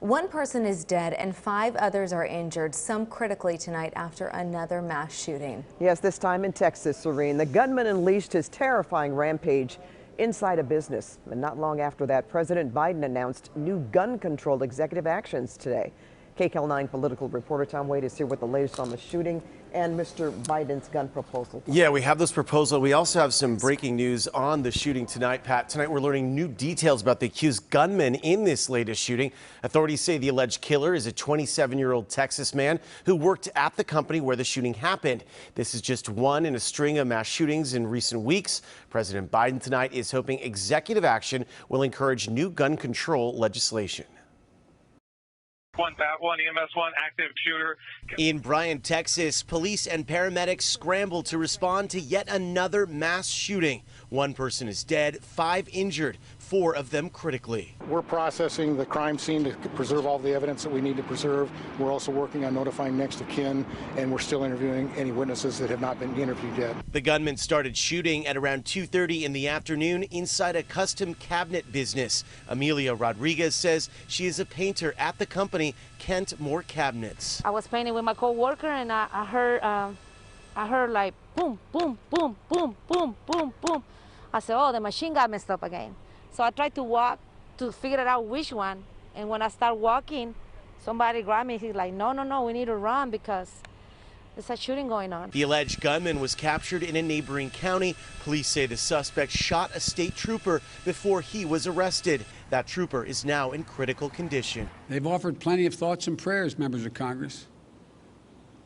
One person is dead and 5 others are injured, some critically tonight after another mass shooting. Yes, this time in Texas, Serene. The gunman unleashed his terrifying rampage inside a business. And not long after that, President Biden announced new gun control executive actions today. KCAL 9 political reporter Tom Wade is here with the latest on the shooting and Mr. Biden's gun proposal. Yeah, we have this proposal. We also have some breaking news on the shooting tonight, Pat. Tonight we're learning new details about the accused gunman in this latest shooting. Authorities say the alleged killer is a 27-year-old Texas man who worked at the company where the shooting happened. This is just one in a string of mass shootings in recent weeks. President Biden tonight is hoping executive action will encourage new gun control legislation. One EMS, one active shooter. In Bryan, Texas, police and paramedics scrambled to respond to yet another mass shooting. One person is dead, 5 injured, 4 of them critically. We're processing the crime scene to preserve all the evidence that we need to preserve. We're also working on notifying next of kin, and we're still interviewing any witnesses that have not been interviewed yet. The gunman started shooting at around 2:30 in the afternoon inside a custom cabinet business. Amelia Rodriguez says she is a painter at the company, Kent Moore Cabinets. I was painting with my co-worker, and I heard like boom, boom, boom, boom, boom, boom, boom. I said, oh, the machine got messed up again. So I tried to walk to figure out which one. And when I start walking, somebody grabbed me. He's like, no, we need to run because there's a shooting going on. The alleged gunman was captured in a neighboring county. Police say the suspect shot a state trooper before he was arrested. That trooper is now in critical condition. They've offered plenty of thoughts and prayers, members of Congress,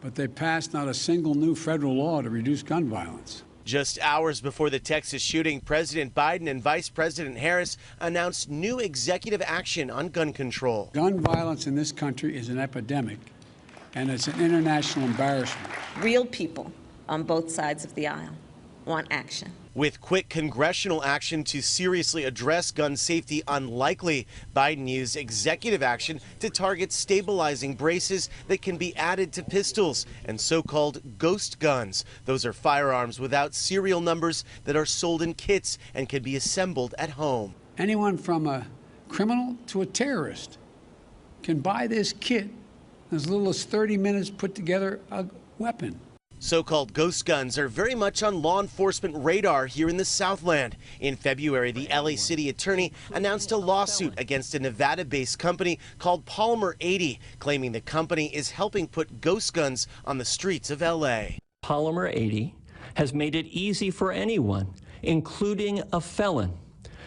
but they passed not a single new federal law to reduce gun violence. Just hours before the Texas shooting, President Biden and Vice President Harris announced new executive action on gun control. Gun violence in this country is an epidemic, and it's an international embarrassment. Real people on both sides of the aisle want action. With quick congressional action to seriously address gun safety unlikely, Biden used executive action to target stabilizing braces that can be added to pistols and so-called ghost guns. Those are firearms without serial numbers that are sold in kits and can be assembled at home. Anyone from a criminal to a terrorist can buy this kit in as little as 30 minutes, put together a weapon. So-called ghost guns are very much on law enforcement radar here in the Southland. In February, the LA City attorney announced a lawsuit against a Nevada-based company called Polymer 80, claiming the company is helping put ghost guns on the streets of LA. Polymer 80 has made it easy for anyone, including a felon,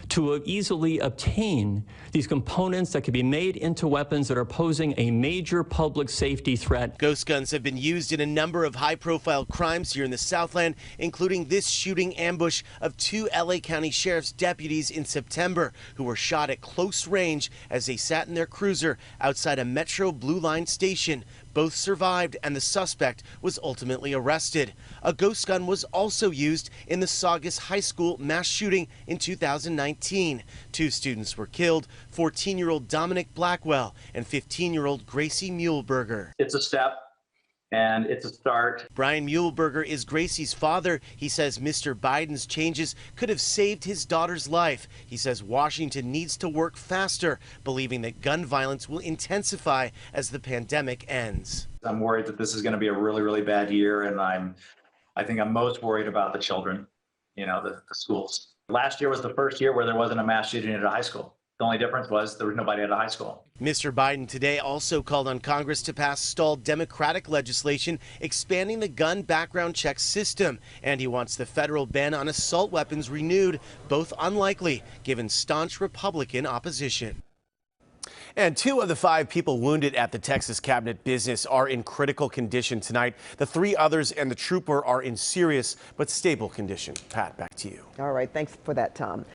to easily obtain these components that can be made into weapons that are posing a major public safety threat. Ghost guns have been used in a number of high-profile crimes here in the Southland, including this shooting ambush of 2 LA County Sheriff's deputies in September who were shot at close range as they sat in their cruiser outside a Metro Blue Line station. Both survived and the suspect was ultimately arrested. A ghost gun was also used in the Saugus High School mass shooting in 2019. 2 students were killed, 14-year-old Dominic Blackwell and 15-year-old Gracie Muehlberger. It's a step and it's a start. Brian Muehlberger is Gracie's father. He says Mr. Biden's changes could have saved his daughter's life. He says Washington needs to work faster, believing that gun violence will intensify as the pandemic ends. I'm worried that this is going to be a really, really bad year, and I think I'm most worried about the children, the schools. Last year was the first year where there wasn't a mass shooting at a high school. The only difference was there was nobody at a high school. Mr. Biden today also called on Congress to pass stalled Democratic legislation expanding the gun background check system. And he wants the federal ban on assault weapons renewed, both unlikely given staunch Republican opposition. And 2 of the 5 people wounded at the Texas cabinet business are in critical condition tonight. The 3 others and the trooper are in serious but stable condition. Pat, back to you. All right, thanks for that, Tom.